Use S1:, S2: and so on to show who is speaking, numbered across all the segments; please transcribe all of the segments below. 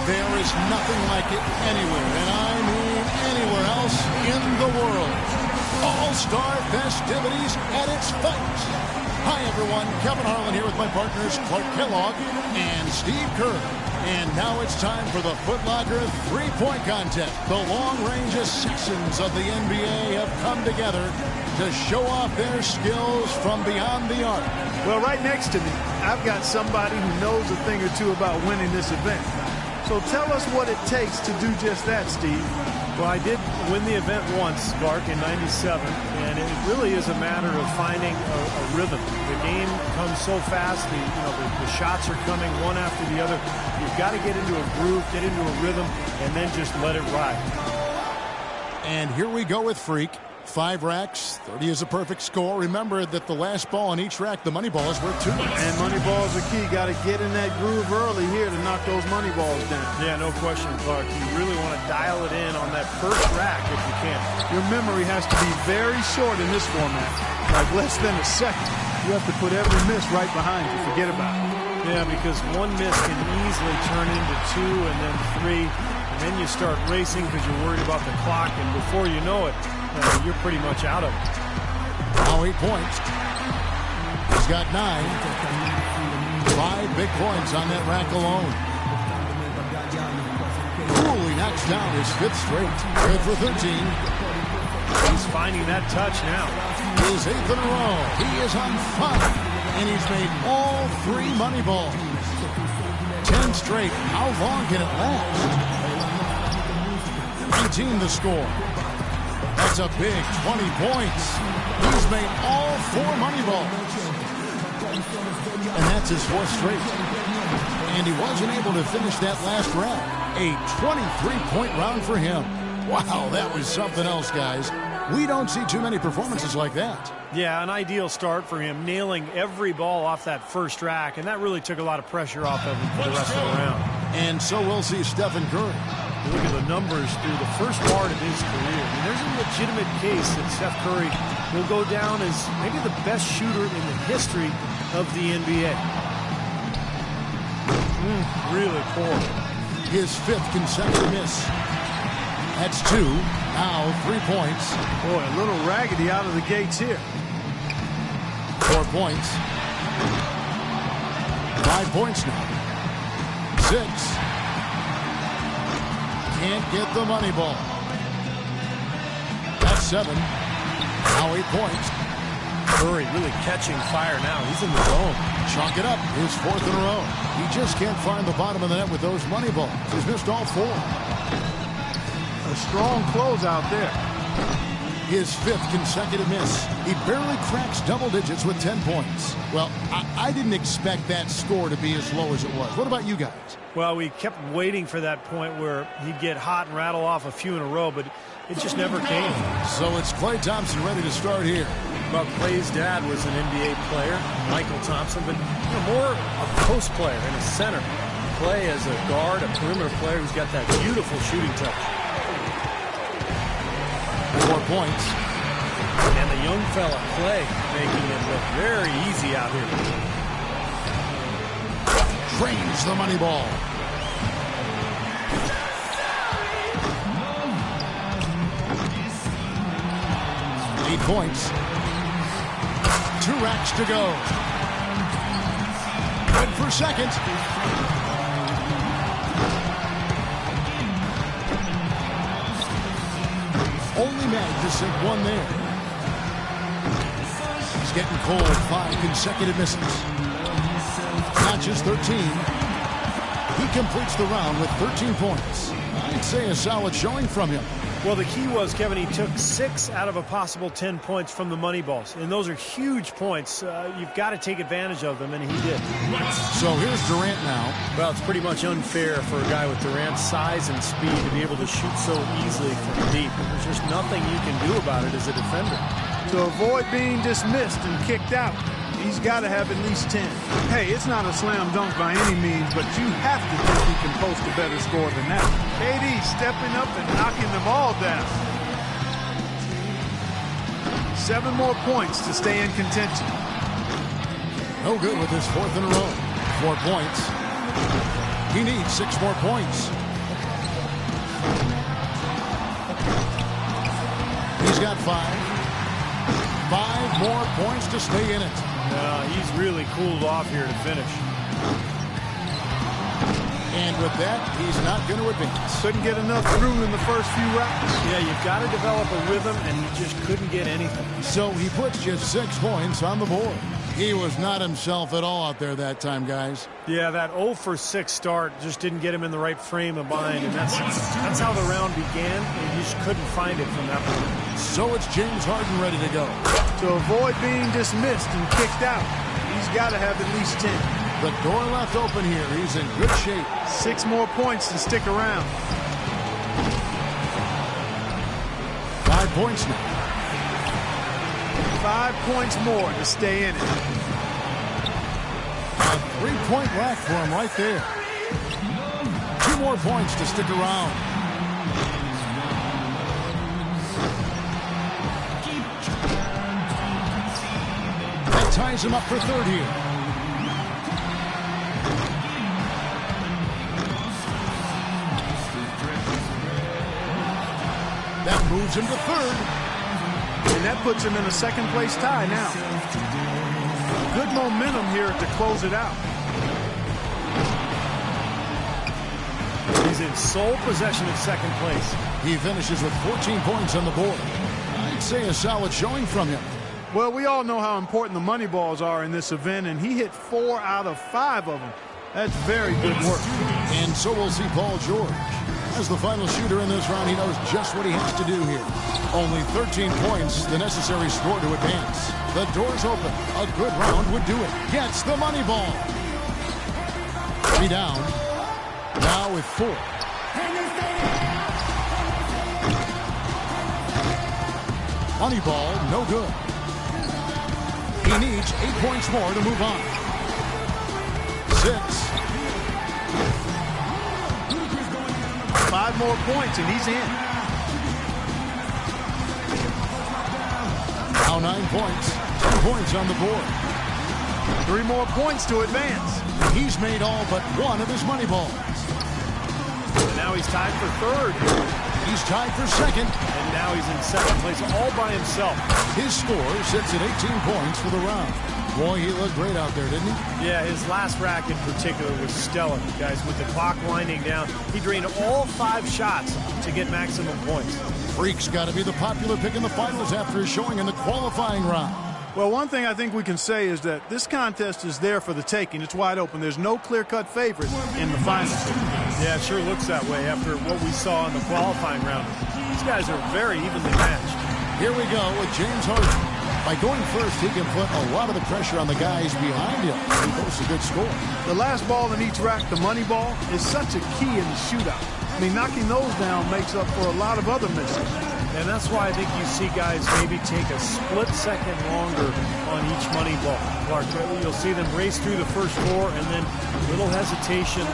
S1: There is nothing like it anywhere, and I mean anywhere else in the world. All-Star festivities at its finest. Hi, everyone. Kevin Harlan here with my partners Clark Kellogg and Steve Kerr. And now it's time for the Foot Locker three-point contest. The long-range assassins of the NBA have come together to show off their skills from beyond the arc.
S2: Well, right next to me, I've got somebody who knows a thing or two about winning this event. So tell us what it takes to do just that, Steve.
S3: Well, I did win the event once, Clark, in '97, and it really is a matter of finding a rhythm. The game comes so fast, the shots are coming one after the other. You've got to get into a groove, get into a rhythm, and then just let it ride.
S1: And here we go with Freak. 5 racks, 30 is a perfect score. Remember that the last ball on each rack, the money ball is worth 2.
S2: And money balls are key. Got to get in that groove early here to knock those money balls down.
S3: Yeah, no question, Clark. You really want to dial it in on that first rack if you can.
S2: Your memory has to be very short in this format, like less than a second. You have to put every miss right behind you. Forget about it.
S3: Yeah, because one miss can easily turn into 2 and then 3. And then you start racing because you're worried about the clock, and before you know it, you're pretty much out of it.
S1: Now 8 points. He's got 9. 5 big points on that rack alone. Coolly knocks down his 5th straight. Good for 13.
S3: He's finding that touch now.
S1: His 8th in a row. He is on fire. And he's made all 3 money balls. 10 straight. How long can it last? 19 the score. That's a big 20 points. He's made all 4 money balls. And that's his 4th straight. And he wasn't able to finish that last round. A 23-point round for him. Wow, that was something else, guys. We don't see too many performances like that.
S3: Yeah, an ideal start for him, nailing every ball off that first rack, and that really took a lot of pressure off of him for the rest of the round.
S1: And so we'll see Stephen Curry.
S3: Look at the numbers through the first part of his career. I mean, there's a legitimate case that Steph Curry will go down as maybe the best shooter in the history of the NBA. Really poor.
S1: His 5th consecutive miss. That's 2. Now 3 points.
S2: Boy, a little raggedy out of the gates here.
S1: 4 points. 5 points now. 6. Can't get the money ball. That's 7. Now 8 points.
S3: Curry really catching fire now. He's in the zone.
S1: Chalk it up. His 4th in a row. He just can't find the bottom of the net with those money balls. He's missed all 4.
S2: A strong close out there.
S1: His 5th consecutive miss. He barely cracks double digits with 10 points. Well, I didn't expect that score to be as low as it was. What about you guys?
S3: Well, we kept waiting for that point where he'd get hot and rattle off a few in a row, but it just never came.
S1: So it's Klay Thompson ready to start here.
S3: Well, Klay's dad was an NBA player, Michael Thompson, but more a post player and a center. Klay as a guard, a perimeter player who's got that beautiful shooting touch.
S1: 4 points.
S3: And the young fella, Klay, making it look very easy out here.
S1: Drains the money ball. Eight points. 2 racks to go. Good for second. Only managed to sink 1 there. He's getting cold. 5 consecutive misses. Notches 13. He completes the round with 13 points. I'd say a solid showing from him.
S3: Well, the key was, Kevin, he took 6 out of a possible 10 points from the money balls. And those are huge points. You've got to take advantage of them, and he did.
S1: So here's Durant now.
S3: Well, it's pretty much unfair for a guy with Durant's size and speed to be able to shoot so easily from deep. There's just nothing you can do about it as a defender.
S2: To avoid being dismissed and kicked out, he's got to have at least 10. Hey, it's not a slam dunk by any means, but you have to think he can post a better score than that. KD stepping up and knocking them all down. 7 more points to stay in contention.
S1: No good with his 4th in a row. 4 points. He needs 6 more points. He's got 5. 5 more points to stay in it.
S3: He's really cooled off here to finish.
S1: And with that, he's not going to advance.
S2: Couldn't get enough through in the first few rounds.
S3: Yeah, you've got to develop a rhythm, and he just couldn't get anything.
S1: So he puts just 6 points on the board. He was not himself at all out there that time, guys.
S3: Yeah, that 0 for 6 start just didn't get him in the right frame of mind, and that's how the round began, and he just couldn't find it from that point.
S1: So it's James Harden ready to go.
S2: To avoid being dismissed and kicked out, he's got to have at least 10.
S1: The door left open here. He's in good shape.
S2: 6 more points to stick around.
S1: 5 points now.
S2: 5 points more to stay in it.
S1: A 3-point rack for him right there. 2 more points to stick around. That ties him up for 3rd here. That moves him to 3rd.
S2: And that puts him in a 2nd place tie now. Good momentum here to close it out.
S3: He's in sole possession of 2nd place.
S1: He finishes with 14 points on the board. I'd say a solid showing from him.
S2: Well, we all know how important the money balls are in this event, and he hit 4 out of 5 of them. That's very good work.
S1: And so we'll see Paul George. As the final shooter in this round, he knows just what he has to do here. Only 13 points, the necessary score to advance. The door's open. A good round would do it. Gets the money ball. 3 down. Now with 4. Money ball, no good. He needs 8 points more to move on. 6.
S2: 5 more points, and he's in.
S1: Now 9 points. 10 points on the board.
S2: 3 more points to advance.
S1: He's made all but 1 of his money balls.
S3: And now he's tied for 3rd.
S1: He's tied for 2nd.
S3: And now he's in 2nd place all by himself.
S1: His score sits at 18 points for the round. Boy, he looked great out there, didn't he?
S3: Yeah, his last rack in particular was stellar, guys. With the clock winding down, he drained all 5 shots to get maximum points.
S1: Freak's got to be the popular pick in the finals after his showing in the qualifying round.
S2: Well, one thing I think we can say is that this contest is there for the taking. It's wide open. There's no clear-cut favorite in the finals.
S3: Yeah, it sure looks that way after what we saw in the qualifying round. These guys are very evenly matched.
S1: Here we go with James Harden. By going first, he can put a lot of the pressure on the guys behind him. He posts a good score.
S2: The last ball in each rack, the money ball, is such a key in the shootout. I mean, knocking those down makes up for a lot of other misses.
S3: And that's why I think you see guys maybe take a split second longer on each money ball. Clark, you'll see them race through the first 4 and then little hesitation,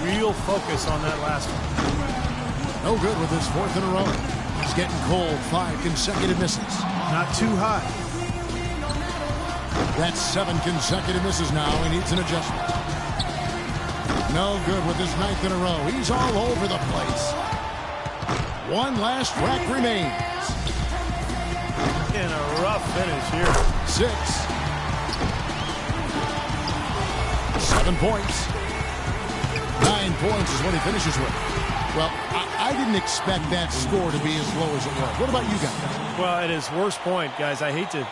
S3: real focus on that last one.
S1: No good with his 4th in a row. It's getting cold. 5 consecutive misses.
S2: Not too hot.
S1: That's 7 consecutive misses now. He needs an adjustment. No good with his 9th in a row. He's all over the place. 1 last rack remains.
S3: In a rough finish here.
S1: 6. 7 points. 9 points is what he finishes with. Well, I didn't expect that score to be as low as it was. What about you guys?
S3: Well, at his worst point, guys, I hate to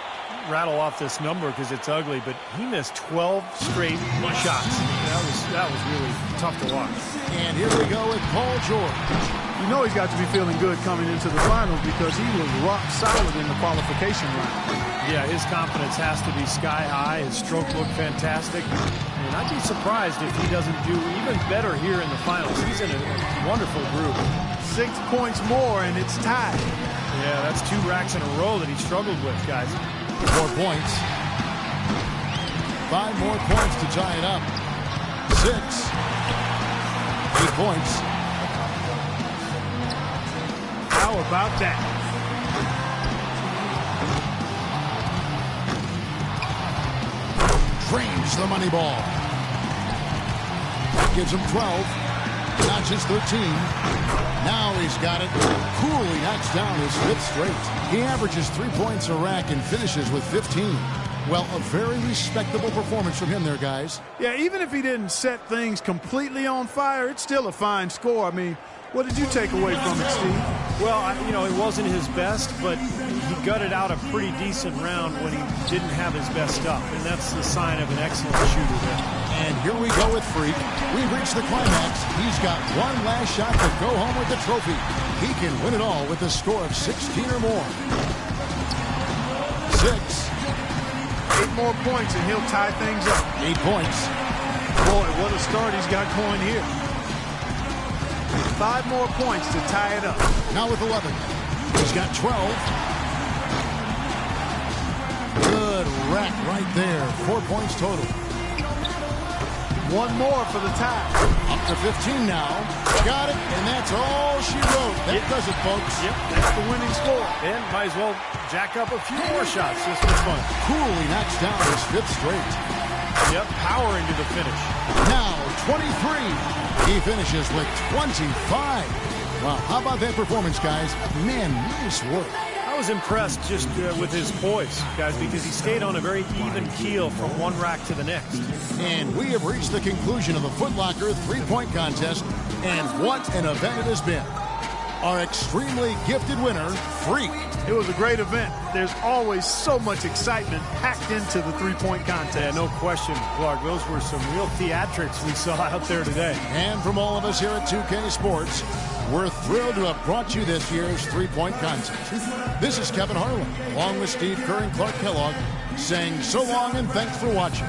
S3: rattle off this number because it's ugly, but he missed 12 straight shots. That was really tough to watch.
S1: And here we go with Paul George.
S2: You know he's got to be feeling good coming into the finals because he was rock solid in the qualification round.
S3: Yeah, his confidence has to be sky high. His stroke looked fantastic. And I'd be surprised if he doesn't do even better here in the finals. He's in a wonderful group.
S2: 6 points more, and it's tied.
S3: Yeah, that's 2 racks in a row that he struggled with, guys.
S1: 4 points. 5 more points to tie it up. 6. 8 points.
S2: How about that?
S1: Drains the money ball. That gives him 12. notches 13. Now he's got it. Coolly knocks down his 5th straight. He averages 3 points a rack and finishes with 15. Well, a very respectable performance from him there, guys.
S2: Yeah, even if he didn't set things completely on fire, it's still a fine score. I mean, what did you take away from it, Steve?
S3: Well, it wasn't his best, but he gutted out a pretty decent round when he didn't have his best stuff, and that's the sign of an excellent shooter there.
S1: And here we go with Freak. We've reached the climax. He's got one last shot to go home with the trophy. He can win it all with a score of 16 or more. 6.
S2: 8 more points and he'll tie things up.
S1: 8 points.
S2: Boy, what a start he's got going here. 5 more points to tie it up.
S1: Now with 11. He's got 12. Good rack right there. 4 points total.
S2: 1 more for the tie.
S1: Up to 15 now. Got it, and that's all she wrote. That does it, folks.
S3: Yep, that's the winning score. And might as well jack up a few more shots just for fun.
S1: Coolly knocks down his 5th straight.
S3: Yep, powering to the finish.
S1: Now 23. He finishes with 25. Wow, how about that performance, guys? Man, nice work.
S3: I was impressed just with his poise, guys, because he stayed on a very even keel from one rack to the next.
S1: And we have reached the conclusion of the Foot Locker 3-point contest, and what an event it has been. Our extremely gifted winner, Freak.
S2: It was a great event. There's always so much excitement packed into the 3-point contest.
S3: Yeah, no question, Clark. Those were some real theatrics we saw out there today.
S1: And from all of us here at 2K Sports, we're thrilled to have brought you this year's 3-point contest. This is Kevin Harlan, along with Steve Kerr and Clark Kellogg, saying so long and thanks for watching.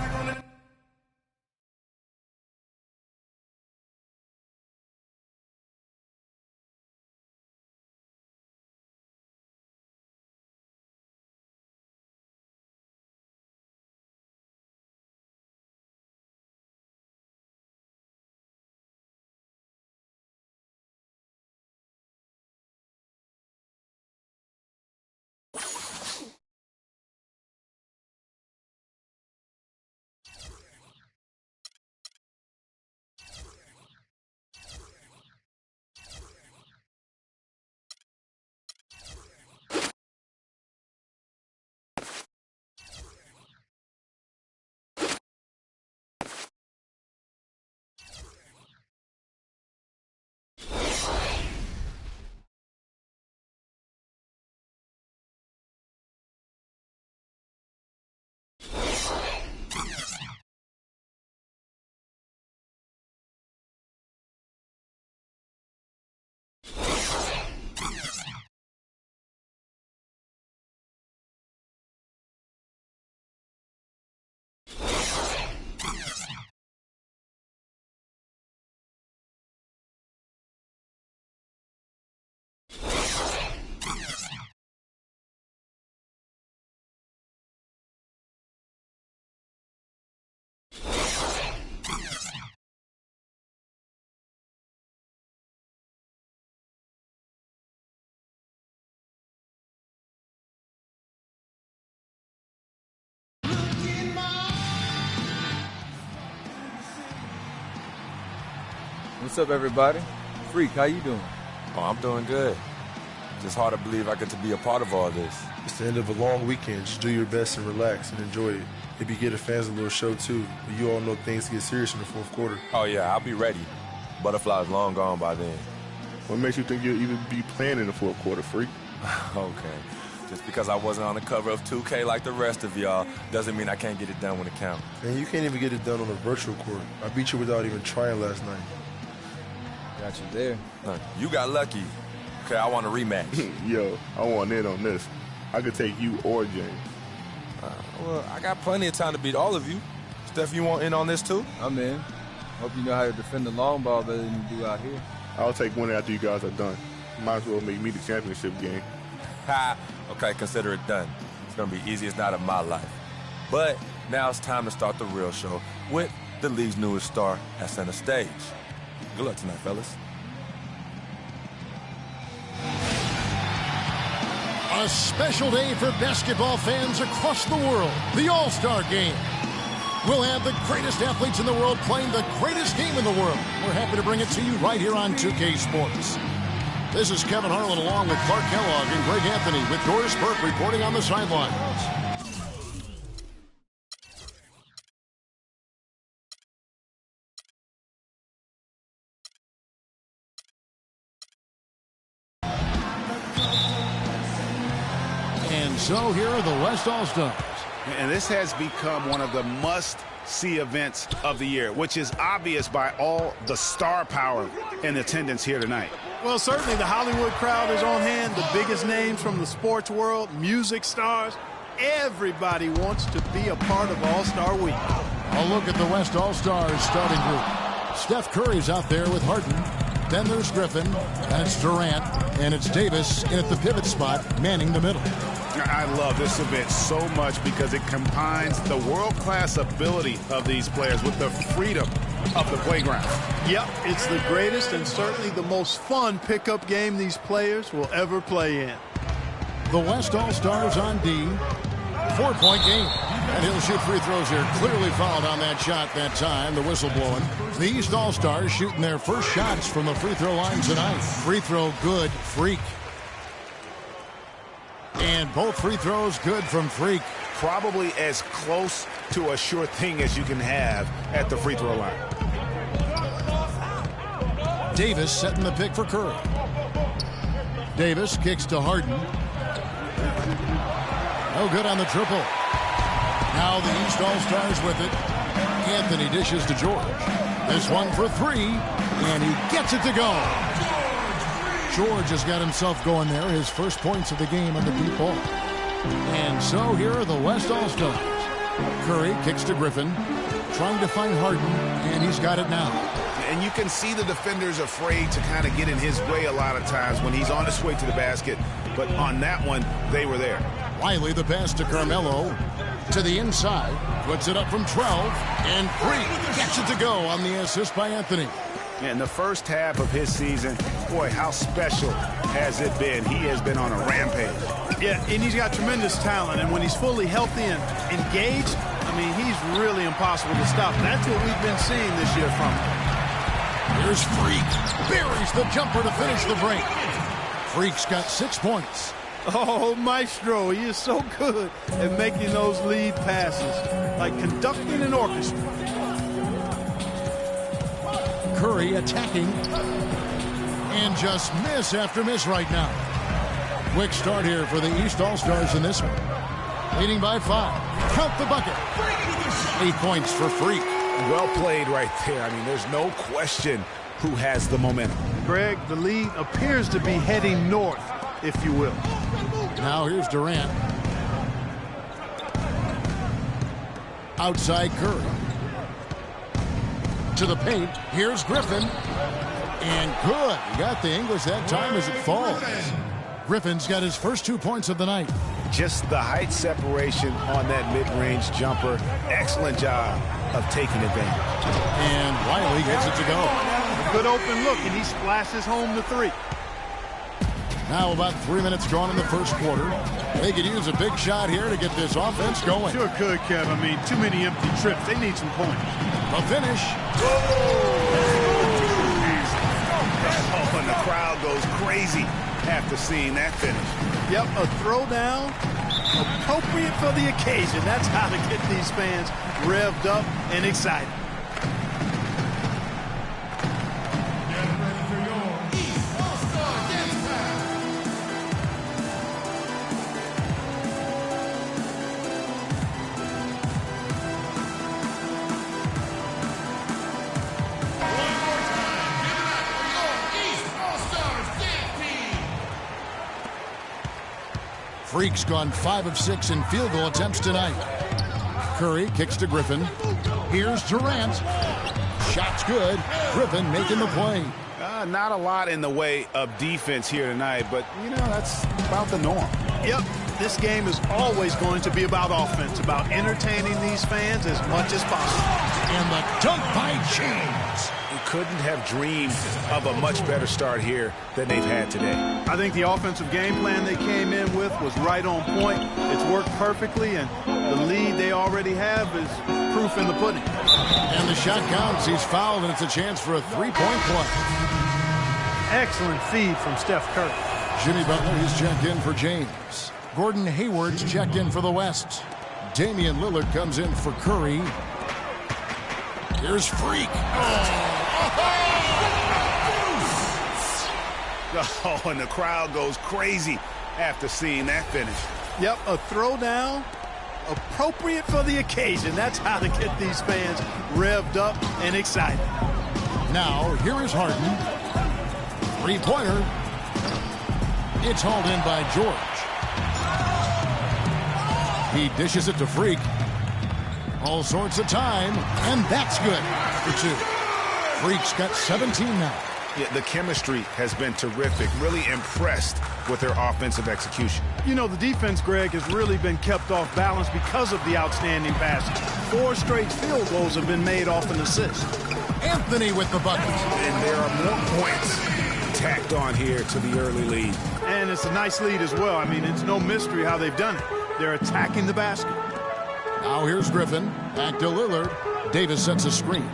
S4: What's up, everybody? Freak, how you doing?
S5: Oh, I'm doing good. Just hard to believe I get to be a part of all this.
S6: It's the end of a long weekend. Just do your best and relax and enjoy it. Maybe give the fans a little show, too. But you all know things get serious in the fourth quarter.
S5: Oh, yeah, I'll be ready. Butterfly's long gone by then.
S7: What makes you think you'll even be playing in the fourth quarter, Freak?
S5: Okay. Just because I wasn't on the cover of 2K like the rest of y'all doesn't mean I can't get it done when it counts.
S6: Man, you can't even get it done on a virtual court. I beat you without even trying last night.
S4: Got you there.
S5: You got lucky. Okay, I want a rematch.
S7: Yo, I want in on this. I could take you or James.
S5: Well, I got plenty of time to beat all of you. Steph, you want in on this too?
S4: I'm in. Hope you know how to defend the long ball better than you do out here.
S7: I'll take one after you guys are done. Might as well make me the championship game.
S5: Ha! Okay, consider it done. It's going to be easiest night of my life. But now it's time to start the real show with the league's newest star at center stage. Good luck tonight, fellas.
S1: A special day for basketball fans across the world. The All-Star Game. We'll have the greatest athletes in the world playing the greatest game in the world. We're happy to bring it to you right here on 2K Sports. This is Kevin Harlan along with Clark Kellogg and Greg Anthony with Doris Burke reporting on the sidelines. And so here are the West All-Stars.
S8: And this has become one of the must-see events of the year, which is obvious by all the star power in attendance here tonight.
S2: Well, certainly the Hollywood crowd is on hand, the biggest names from the sports world, music stars. Everybody wants to be a part of All-Star Week.
S1: A look at the West All-Stars starting group. Steph Curry's out there with Harden. Then there's Griffin. That's Durant. And it's Davis in at the pivot spot, manning the middle.
S8: I love this event so much because it combines the world-class ability of these players with the freedom of the playground.
S2: Yep, it's the greatest and certainly the most fun pickup game these players will ever play in.
S1: The West All-Stars on D. 4-point game. And he'll shoot free throws here. Clearly fouled on that shot that time. The whistle blowing. The East All-Stars shooting their first shots from the free throw line tonight. Free throw good. Freak. And both free throws good from Freak.
S8: Probably as close to a sure thing as you can have at the free throw line.
S1: Davis setting the pick for Curry. Davis kicks to Harden. No good on the triple. Now the East All-Stars with it. Anthony dishes to George. This one for three, and he gets it to go. George has got himself going there, his first points of the game on the deep ball. And so here are the West All-Stars. Curry kicks to Griffin, trying to find Harden, and he's got it now.
S8: And you can see the defenders afraid to kind of get in his way a lot of times when he's on his way to the basket. But on that one, they were there.
S1: Wiley the pass to Carmelo. To the inside. Puts it up from 12. And Freak gets it to go on the assist by Anthony.
S8: In the first half of his season, boy, how special has it been? He has been on a rampage.
S2: Yeah, and he's got tremendous talent. And when he's fully healthy and engaged, I mean, he's really impossible to stop. That's what we've been seeing this year from him.
S1: Here's Freak. Buries the jumper to finish the break. Freak's got 6 points.
S2: Oh, Maestro, he is so good at making those lead passes, like conducting an orchestra.
S1: Curry attacking, and just miss after miss right now. Quick start here for the East All-Stars in this one. Leading by 5. Count the bucket. 8 points for Freak.
S8: Well played right there. I mean, there's no question who has the momentum.
S2: Greg, the lead appears to be heading north, if you will.
S1: Now here's Durant. Outside Curry. To the paint. Here's Griffin. And good. He got the English that time as it falls. Griffin's got his first 2 points of the night.
S8: Just the height separation on that mid-range jumper. Excellent job of taking advantage.
S1: And Wiley gets it to go.
S2: A good open look, and he splashes home the 3.
S1: Now about 3 minutes gone in the first quarter. They could use a big shot here to get this offense going.
S2: Sure could, Kev. I mean, too many empty trips. They need some points.
S1: A finish.
S8: Oh, and the crowd goes crazy after seeing that finish.
S2: Yep, a throwdown appropriate for the occasion. That's how to get these fans revved up and excited.
S1: Freak's gone 5 of 6 in field goal attempts tonight. Curry kicks to Griffin. Here's Durant. Shot's good. Griffin making the play.
S8: Not a lot in the way of defense here tonight, but, you know, that's about the norm.
S2: Yep, this game is always going to be about offense, about entertaining these fans as much as possible.
S1: And the dunk by James.
S8: You couldn't have dreamed of a much better start here than they've had today.
S2: I think the offensive game plan they came in with was right on point. It's worked perfectly, and The lead they already have is proof in the pudding.
S1: And the shot counts. He's fouled, and it's a chance for a three-point play.
S2: Excellent feed from Steph Curry.
S1: Jimmy Butler, he's checked in for James. Gordon Hayward's checked in for the West. Damian Lillard comes in for Curry. Here's Freak.
S8: Oh, and the crowd goes crazy after seeing that finish.
S2: Yep, a throwdown appropriate for the occasion. That's how to get these fans revved up and excited.
S1: Now, here is Harden. Three-pointer. It's hauled in by George. He dishes it to Freak. All sorts of time, and that's good for two. Freak's got 17 now.
S8: Yeah, the chemistry has been terrific. Really impressed with their offensive execution.
S2: You know, the defense, Greg, has really been kept off balance because of the outstanding passing. 4 straight field goals have been made off an assist.
S1: Anthony with the bucket.
S8: And there are more points tacked on here to the early lead.
S2: And it's a nice lead as well. I mean, it's no mystery how they've done it. They're attacking the basket.
S1: Now here's Griffin. Back to Lillard. Davis sets a screen.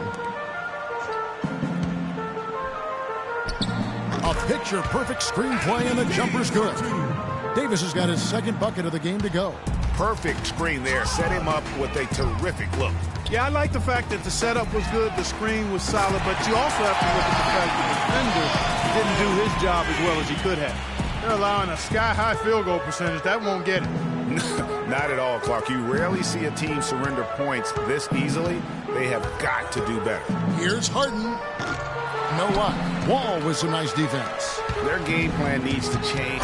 S1: A picture-perfect screenplay, and the jumper's good. Davis has got his second bucket of the game to go.
S8: Perfect screen there. Set him up with a terrific look.
S2: Yeah, I like the fact that the setup was good, the screen was solid, but you also have to look at the fact that the defender didn't do his job as well as he could have. They're allowing a sky-high field goal percentage. That won't get it.
S8: Not at all, Clark. You rarely see a team surrender points this easily. They have got to do better.
S1: Here's Harden. No what? Wall with some nice defense.
S8: Their game plan needs to change.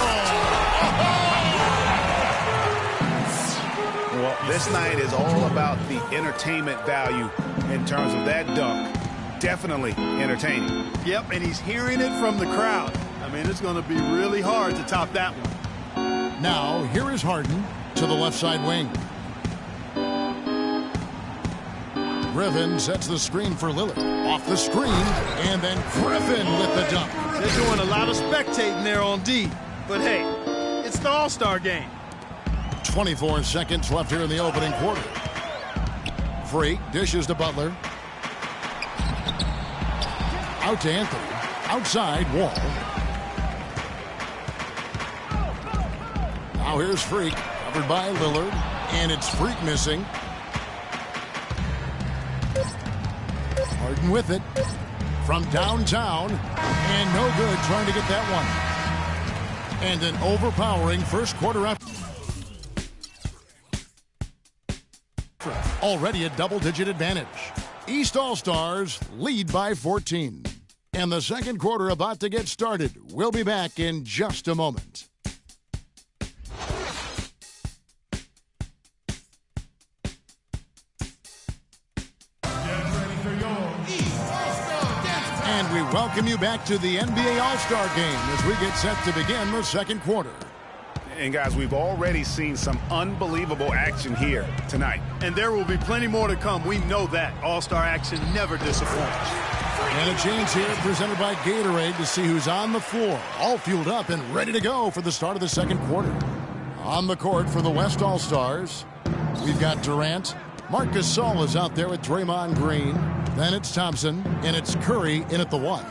S8: Well, this night is all about the entertainment value in terms of that dunk. Definitely entertaining.
S2: Yep, and he's hearing it from the crowd. I mean, it's going to be really hard to top that one.
S1: Now, here is Harden to the left side wing. Griffin sets the screen for Lillard. Off the screen, and then Griffin with the dunk.
S2: They're doing a lot of spectating there on D. But hey, it's the All-Star game.
S1: 24 seconds left here in the opening quarter. Freak dishes to Butler. Out to Anthony. Outside, Wall. Now here's Freak, covered by Lillard, and it's Freak missing. Harden with it from downtown, and no good trying to get that one. And an overpowering first quarter effort. Already a double-digit advantage. East All-Stars lead by 14. And the second quarter about to get started. We'll be back in just a moment. And we welcome you back to the NBA All-Star Game as we get set to begin the second quarter.
S8: And guys, we've already seen some unbelievable action here tonight.
S2: And there will be plenty more to come. We know that. All-Star action never disappoints.
S1: And a change here presented by Gatorade to see who's on the floor. All fueled up and ready to go for the start of the second quarter. On the court for the West All-Stars, we've got Durant. Marc Gasol is out there with Draymond Green. Then it's Thompson, and it's Curry in at the 1.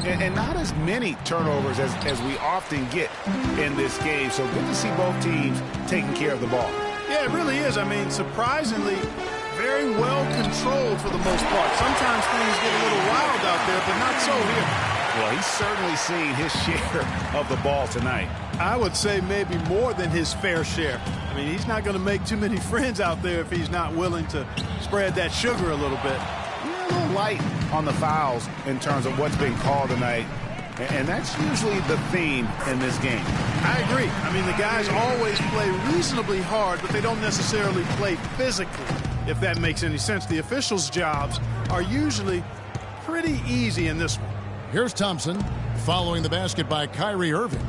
S8: And not as many turnovers as we often get in this game. So good to see both teams taking care of the ball.
S2: Yeah, it really is. I mean, surprisingly, very well controlled for the most part. Sometimes things get a little wild out there, but not so here.
S8: Well, he's certainly seen his share of the ball tonight.
S2: I would say maybe more than his fair share. I mean, he's not going to make too many friends out there if he's not willing to spread that sugar a little bit.
S8: A little light on the fouls in terms of what's been called tonight. And that's usually the theme in this game.
S2: I agree. I mean, the guys always play reasonably hard, but they don't necessarily play physically, if that makes any sense. The officials' jobs are usually pretty easy in this one.
S1: Here's Thompson following the basket by Kyrie Irving.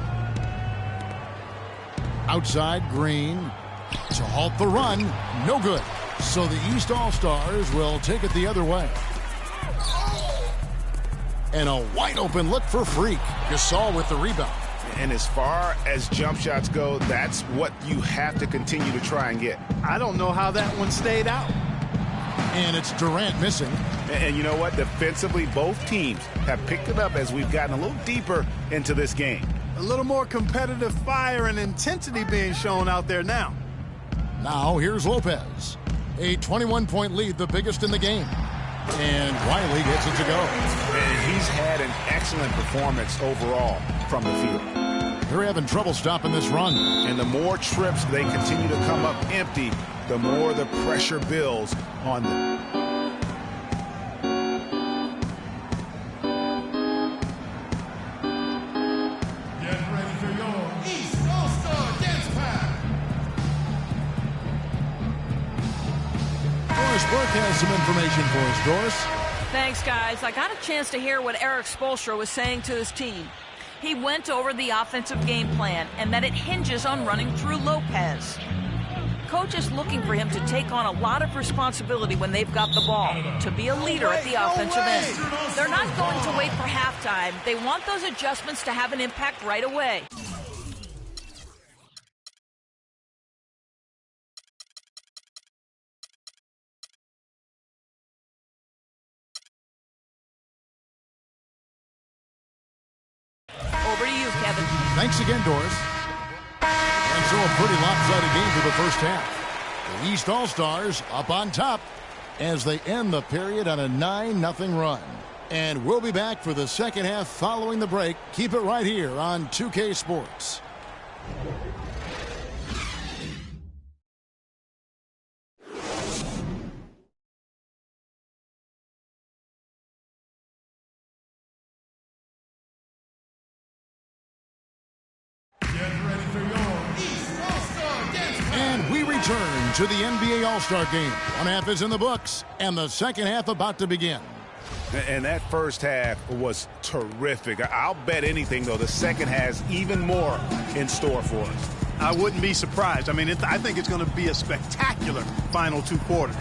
S1: Outside, Green to halt the run. No good. So the East All-Stars will take it the other way. And a wide-open look for Freak. Gasol with the rebound.
S8: And as far as jump shots go, that's what you have to continue to try and get.
S2: I don't know how that one stayed out.
S1: And it's Durant missing.
S8: And you know what? Defensively, both teams have picked it up as we've gotten a little deeper into this game.
S2: A little more competitive fire and intensity being shown out there now.
S1: Now here's Lopez. A 21-point lead, the biggest in the game. And Wiley gets it to go.
S8: And he's had an excellent performance overall from the field.
S1: They're having trouble stopping this run.
S8: And the more trips they continue to come up empty, the more the pressure builds on them.
S1: Get ready for your East All-Star Dance Pack. Doris Burke has some information for us. Doris?
S9: Thanks, guys. I got a chance to hear what Eric Spoelstra was saying to his team. He went over the offensive game plan and that it hinges on running through Lopez. Coach is looking for him to take on a lot of responsibility when they've got the ball, to be a leader at the offensive end. They're not going to wait for halftime. They want those adjustments to have an impact right away. Over to you, Kevin.
S1: Thanks again, Doris. And so a pretty lopsided game for the first half. The East All-Stars up on top as they end the period on a 9-0 run. And we'll be back for the second half following the break. Keep it right here on 2K Sports. And we return to the NBA All-Star Game. One half is in the books, and the second half about to begin.
S8: And that first half was terrific. I'll bet anything, though, the second has even more in store for us.
S2: I wouldn't be surprised. I mean, I think it's going to be a spectacular final two quarters.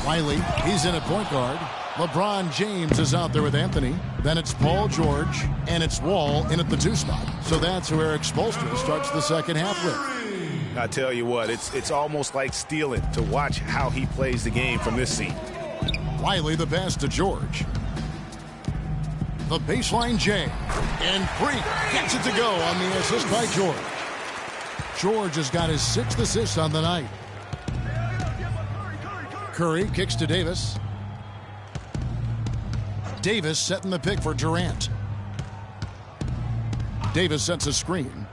S1: Wiley, he's in at point guard. LeBron James is out there with Anthony. Then it's Paul George, and it's Wall in at the 2 spot. So that's who Eric Spoelstra starts the second half with.
S8: I tell you what, it's almost like stealing to watch how he plays the game from this seat.
S1: Wiley the pass to George. The baseline J. And Freak gets it to go on the assist by George. George has got his 6th assist on the night. Curry kicks to Davis. Davis setting the pick for Durant. Davis sets a screen.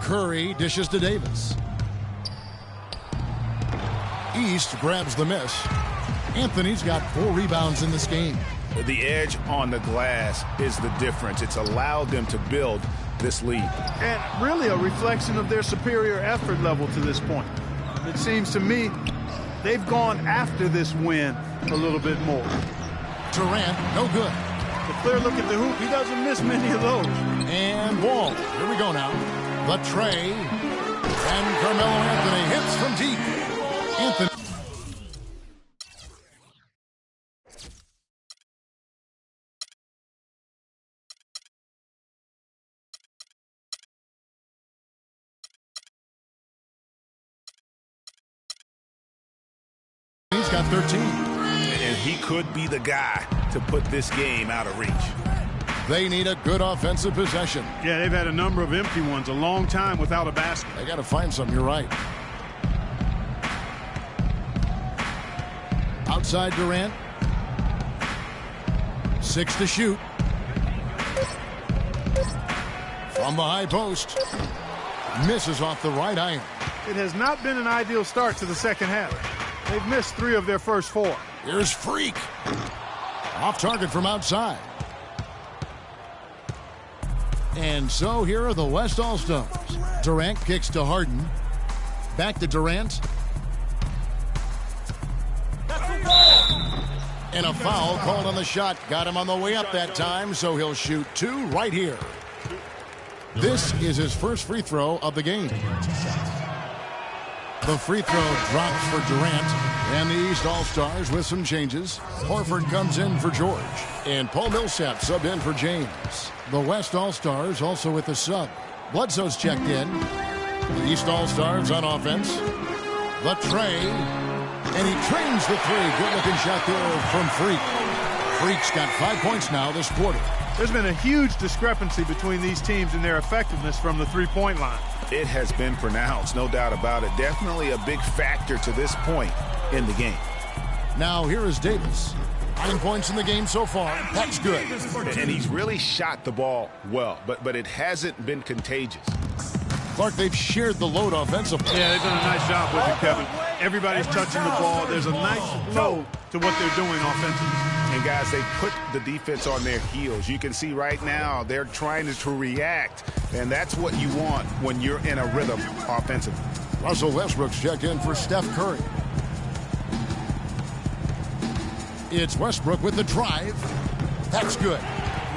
S1: Curry dishes to Davis. East grabs the miss. Anthony's got 4 rebounds in this game.
S8: The edge on the glass is the difference. It's allowed them to build this lead.
S2: And really a reflection of their superior effort level to this point. It seems to me they've gone after this win a little bit more.
S1: Durant, no good.
S2: A clear look at the hoop. He doesn't miss many of those.
S1: And Wall. Here we go now. The tray. And Carmelo Anthony hits from deep. Anthony. He's got 13.
S8: And he could be the guy to put this game out of reach.
S1: They need a good offensive possession.
S2: Yeah, they've had a number of empty ones, a long time without a basket.
S1: They got to find some, you're right. Outside Durant. 6 to shoot. From the high post. Misses off the right iron.
S2: It has not been an ideal start to the second half. They've missed 3 of their first 4.
S1: Here's Freak. Off target from outside. And so here are the West All-Stars. Durant kicks to Harden. Back to Durant. And a foul called on the shot. Got him on the way up that time, so he'll shoot 2 right here. This is his first free throw of the game. The free throw drops for Durant. And the East All-Stars with some changes. Horford comes in for George. And Paul Millsap subbed in for James. The West All-Stars also with a sub. Bledsoe's checked in. The East All-Stars on offense. The tray. And he trains the three. Good-looking shot there from Freak. Freak's got 5 points now this quarter.
S2: There's been a huge discrepancy between these teams in their effectiveness from the three-point line.
S8: It has been pronounced, no doubt about it. Definitely a big factor to this point in the game.
S1: Now here is Davis. 9 points in the game so far. That's good.
S8: And he's really shot the ball well, but it hasn't been contagious.
S1: Clark, they've shared the load offensively.
S2: Yeah, they've done a nice job with it, Kevin. Everybody's touching the ball. There's a nice load to what they're doing offensively.
S8: And, guys, they put the defense on their heels. You can see right now they're trying to react, and that's what you want when you're in a rhythm offensively.
S1: Russell Westbrook's checked in for Steph Curry. It's Westbrook with the drive. That's good.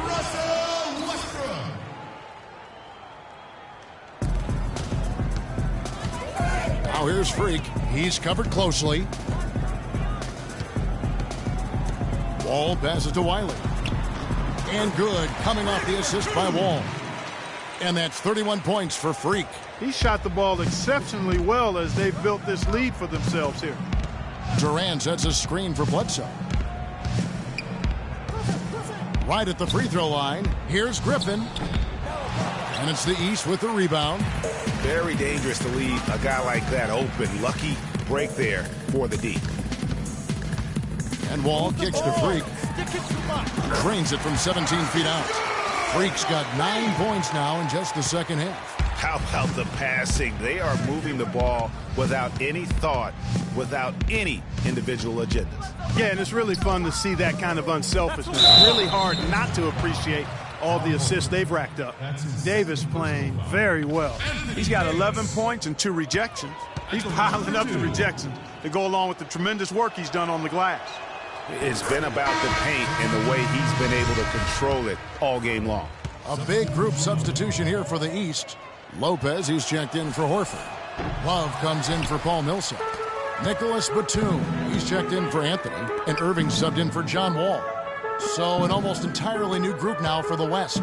S1: Russell Westbrook. Now here's Freak. He's covered closely. Wall passes to Wiley. And good, coming off the assist by Wall. And that's 31 points for Freak.
S2: He shot the ball exceptionally well as they've built this lead for themselves here.
S1: Durant sets a screen for Bledsoe. Right at the free throw line, here's Griffin. And it's the East with the rebound.
S8: Very dangerous to leave a guy like that open. Lucky break there for the D.
S1: And Wall kicks to Freak. Drains it from 17 feet out. Freak's got 9 points now in just the second half.
S8: How about the passing? They are moving the ball without any thought, without any individual agendas.
S2: Yeah, and it's really fun to see that kind of unselfishness. Really hard not to appreciate all the assists they've racked up. Davis playing very well. He's got 11 points and 2 rejections. He's piling up the rejections to go along with the tremendous work he's done on the glass.
S8: It's been about the paint and the way he's been able to control it all game long.
S1: A big group substitution here for the East. Lopez, he's checked in for Horford. Love comes in for Paul Millsap. Nicholas Batum, he's checked in for Anthony. And Irving subbed in for John Wall. So an almost entirely new group now for the West.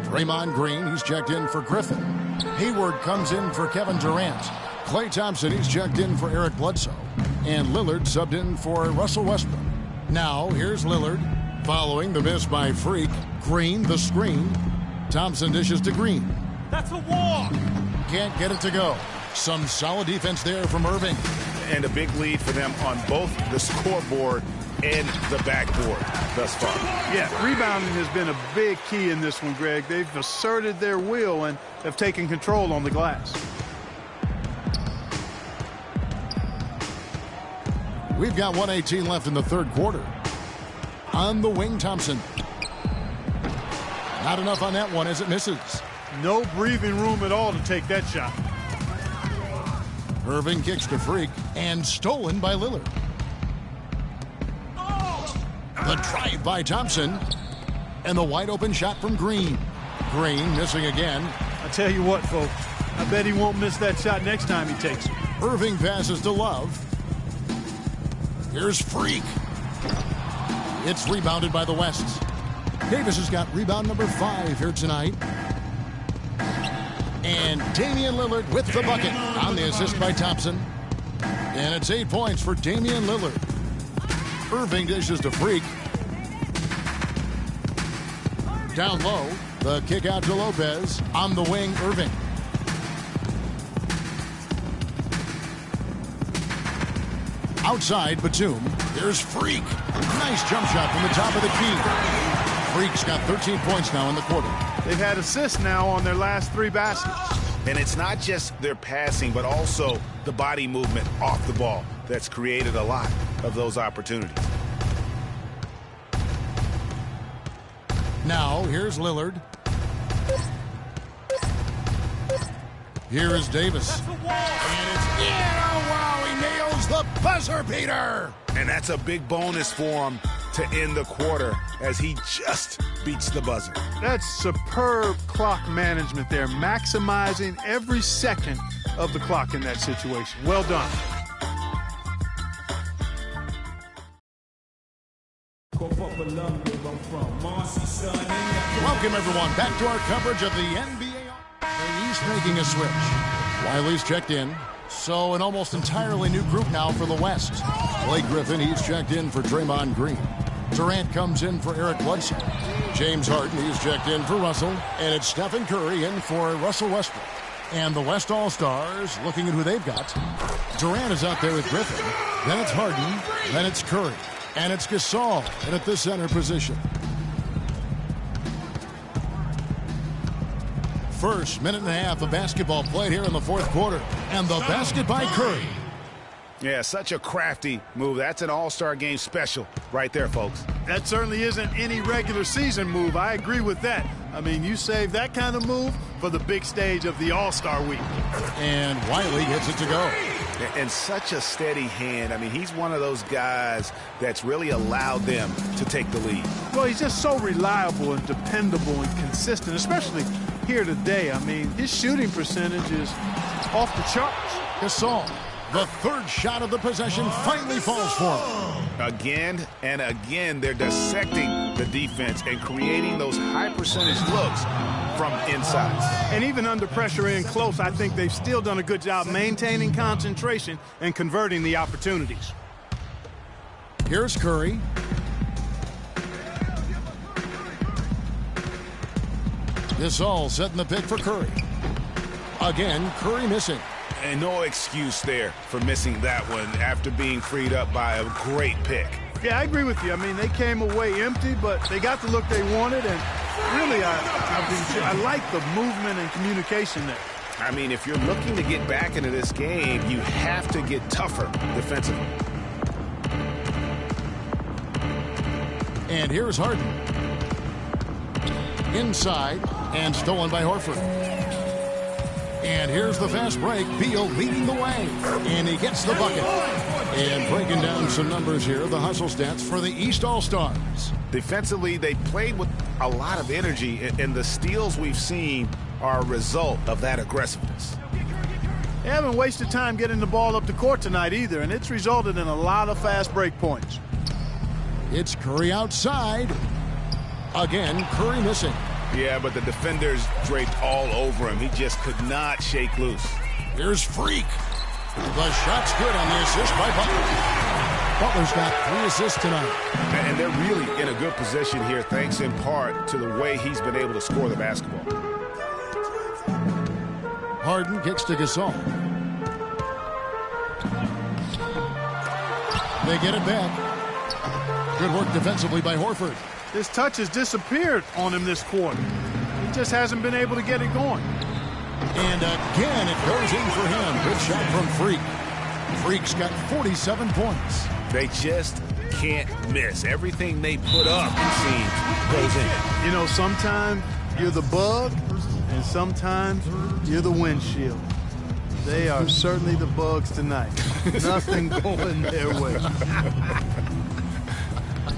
S1: Draymond Green, he's checked in for Griffin. Hayward comes in for Kevin Durant. Klay Thompson, he's checked in for Eric Bledsoe. And Lillard subbed in for Russell Westbrook. Now, here's Lillard. Following the miss by Freak. Green, the screen. Thompson dishes to Green.
S10: That's a walk.
S1: Can't get it to go. Some solid defense there from Irving.
S8: And a big lead for them on both the scoreboard and the backboard thus far.
S2: Yeah, rebounding has been a big key in this one, Greg. They've asserted their will and have taken control on the glass.
S1: We've got 1:18 left in the third quarter. On the wing, Thompson. Not enough on that one as it misses.
S2: No breathing room at all to take that shot.
S1: Irving kicks to Freak and stolen by Lillard. The drive by Thompson and the wide open shot from Green. Green missing again.
S2: I tell you what, folks, I bet he won't miss that shot next time he takes it.
S1: Irving passes to Love. Here's Freak. It's rebounded by the West. Davis has got rebound number 5 here tonight. And Damian Lillard with the bucket on the assist by Thompson. And it's 8 points for Damian Lillard. Irving dishes to Freak. Down low, the kick out to Lopez. On the wing, Irving. Outside, Batum. Here's Freak. Nice jump shot from the top of the key. Freak's got 13 points now in the quarter.
S2: They've had assists now on their last 3 baskets.
S8: And it's not just their passing, but also the body movement off the ball that's created a lot of those opportunities.
S1: Now, here's Lillard. Here is Davis. And it's in. Oh, wow, he nails the buzzer beater.
S8: And that's a big bonus for him to end the quarter as he just beats the buzzer.
S2: That's superb clock management there, maximizing every second of the clock in that situation. Well done.
S1: Welcome, everyone, back to our coverage of the NBA. The East making a switch. Wiley's checked in. So an almost entirely new group now for the West. Blake Griffin, he's checked in for Draymond Green. Durant comes in for Eric Bledsoe. James Harden, he's checked in for Russell. And it's Stephen Curry in for Russell Westbrook. And the West All-Stars, looking at who they've got. Durant is out there with Griffin. Then it's Harden. Then it's Curry. And it's Gasol in at the center position. First minute and a half of basketball played here in the fourth quarter. And the basket by Curry.
S8: Yeah, such a crafty move. That's an All-Star game special right there, folks.
S2: That certainly isn't any regular season move. I agree with that. I mean, you save that kind of move for the big stage of the All-Star week.
S1: And Wiley gets it to go.
S8: And such a steady hand. I mean, he's one of those guys that's really allowed them to take the lead.
S2: Well, he's just so reliable and dependable and consistent, especially here today. I mean, his shooting percentage is off the charts.
S1: Gasol, the third shot of the possession, finally falls for him.
S8: Again and again, they're dissecting the defense and creating those high-percentage looks from inside.
S2: And even under pressure in close, I think they've still done a good job maintaining concentration and converting the opportunities.
S1: Here's Curry. Gasol setting the pick for Curry. Again, Curry missing.
S8: And no excuse there for missing that one after being freed up by a great pick.
S2: Yeah, I agree with you. I mean, they came away empty, but they got the look they wanted, and really, I like the movement and communication there.
S8: I mean, if you're looking to get back into this game, you have to get tougher defensively.
S1: And here's Harden. Inside, and stolen by Horford. And here's the fast break. Beal leading the way. And he gets the bucket. And breaking down some numbers here, the hustle stats for the East All-Stars.
S8: Defensively, they played with a lot of energy, and the steals we've seen are a result of that aggressiveness.
S2: They haven't wasted time getting the ball up the court tonight either, and it's resulted in a lot of fast break points.
S1: It's Curry outside. Again, Curry missing.
S8: Yeah, but the defenders draped all over him. He just could not shake loose.
S1: Here's Freak. The shot's good on the assist by Butler. Butler's got 3 assists tonight.
S8: And they're really in a good position here, thanks in part to the way he's been able to score the basketball.
S1: Harden kicks to Gasol. They get it back. Good work defensively by Horford.
S2: His touch has disappeared on him this quarter. He just hasn't been able to get it going.
S1: And again, it goes in for him. Good shot from Freak. Freak's got 47 points.
S8: They just can't miss. Everything they put up, it seems, goes in.
S2: You know, sometimes you're the bug, and sometimes you're the windshield. They are certainly the bugs tonight. Nothing going their way.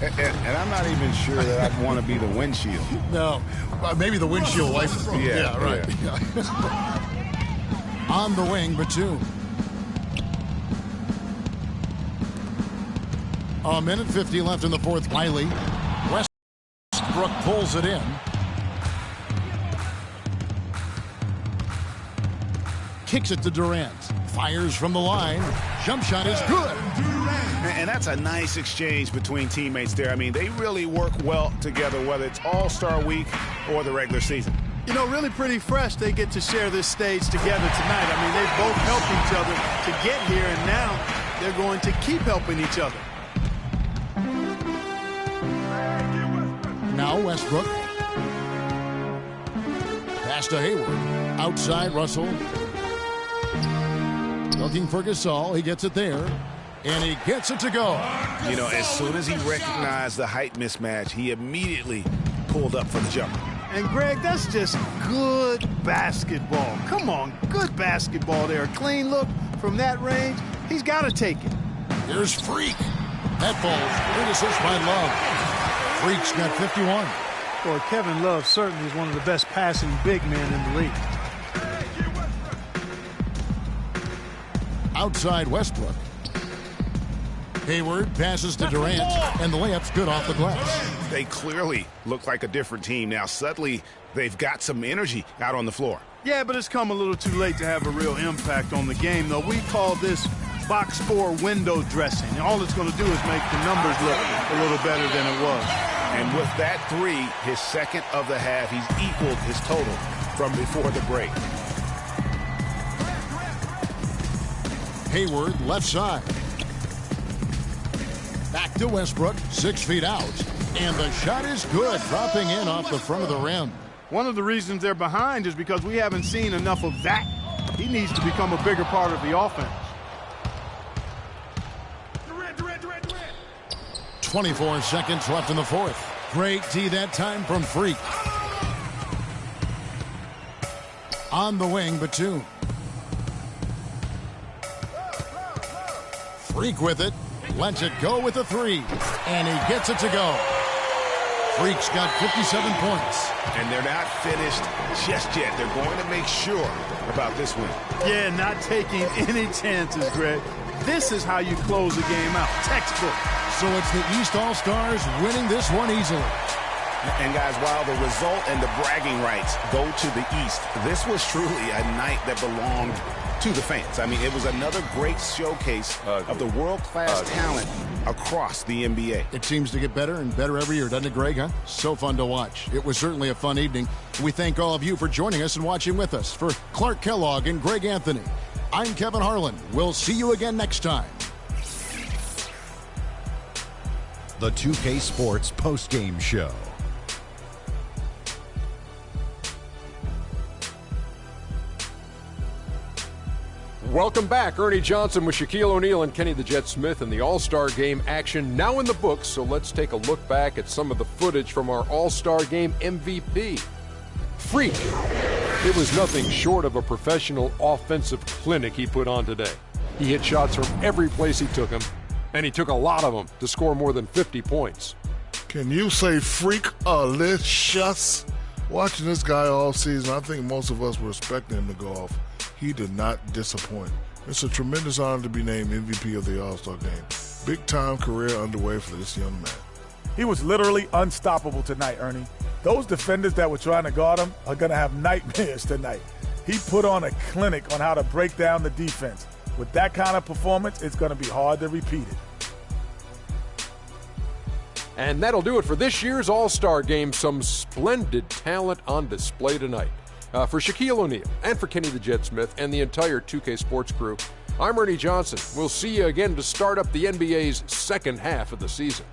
S8: And I'm not even sure that I'd want to be the windshield.
S1: No, maybe the windshield wiper.
S8: Yeah,
S1: right.
S8: Yeah.
S1: On the wing, Batum. A minute 50 left in the fourth. Wiley. Westbrook pulls it in. Kicks it to Durant. Fires from the line. Jump shot is good.
S8: And that's a nice exchange between teammates there. I mean, they really work well together, whether it's All-Star Week or the regular season.
S2: You know, really pretty fresh they get to share this stage together tonight. I mean, they both helped each other to get here, and now they're going to keep helping each other.
S1: Now Westbrook. Pass to Hayward. Outside, Russell. Looking for Gasol. He gets it there. And he gets it to go.
S8: You know, as soon as he recognized the height mismatch, he immediately pulled up for the jumper.
S2: And, Greg, that's just good basketball. Come on, good basketball there. A clean look from that range. He's got to take it.
S1: Here's Freak. That falls. Good assist by Love. Freak's got 51.
S2: Boy, Kevin Love certainly is one of the best passing big men in the league.
S1: Outside Westbrook. Hayward passes to Durant, and the layup's good off the glass.
S8: They clearly look like a different team now. Suddenly, they've got some energy out on the floor.
S2: Yeah, but it's come a little too late to have a real impact on the game, though. We call this box score window dressing. And all it's going to do is make the numbers look a little better than it was.
S8: And with that three, his second of the half, he's equaled his total from before the break.
S1: Hayward, left side. Back to Westbrook, 6 feet out. And the shot is good, dropping in off the front of the rim.
S2: One of the reasons they're behind is because we haven't seen enough of that. He needs to become a bigger part of the offense.
S1: 24 seconds left in the fourth. Great D that time from Freak. On the wing, Batum. Freak with it. Lets it go with a three. And he gets it to go. Freak's got 57 points.
S8: And they're not finished just yet. They're going to make sure about this win.
S2: Yeah, not taking any chances, Greg. This is how you close a game out. Textbook.
S1: So it's the East All-Stars winning this one easily.
S8: And guys, while the result and the bragging rights go to the East, this was truly a night that belonged to the fans. I mean, it was another great showcase of the world-class talent across the NBA.
S1: It seems to get better and better every year, doesn't it, Greg? Huh? So fun to watch. It was certainly a fun evening. We thank all of you for joining us and watching with us. For Clark Kellogg and Greg Anthony, I'm Kevin Harlan. We'll see you again next time.
S10: The 2K Sports postgame show.
S11: Welcome back. Ernie Johnson with Shaquille O'Neal and Kenny the Jet Smith in the All-Star Game action now in the books. So let's take a look back at some of the footage from our All-Star Game MVP. Freak. It was nothing short of a professional offensive clinic he put on today. He hit shots from every place he took them, and he took a lot of them to score more than 50 points.
S12: Can you say freak-alicious? Watching this guy all season, I think most of us were expecting him to go off. He did not disappoint. It's a tremendous honor to be named MVP of the All-Star Game. Big-time career underway for this young man.
S13: He was literally unstoppable tonight, Ernie. Those defenders that were trying to guard him are going to have nightmares tonight. He put on a clinic on how to break down the defense. With that kind of performance, it's going to be hard to repeat it.
S11: And that'll do it for this year's All-Star Game. Some splendid talent on display tonight. For Shaquille O'Neal and for Kenny the Jet Smith and the entire 2K Sports crew, I'm Ernie Johnson. We'll see you again to start up the NBA's second half of the season.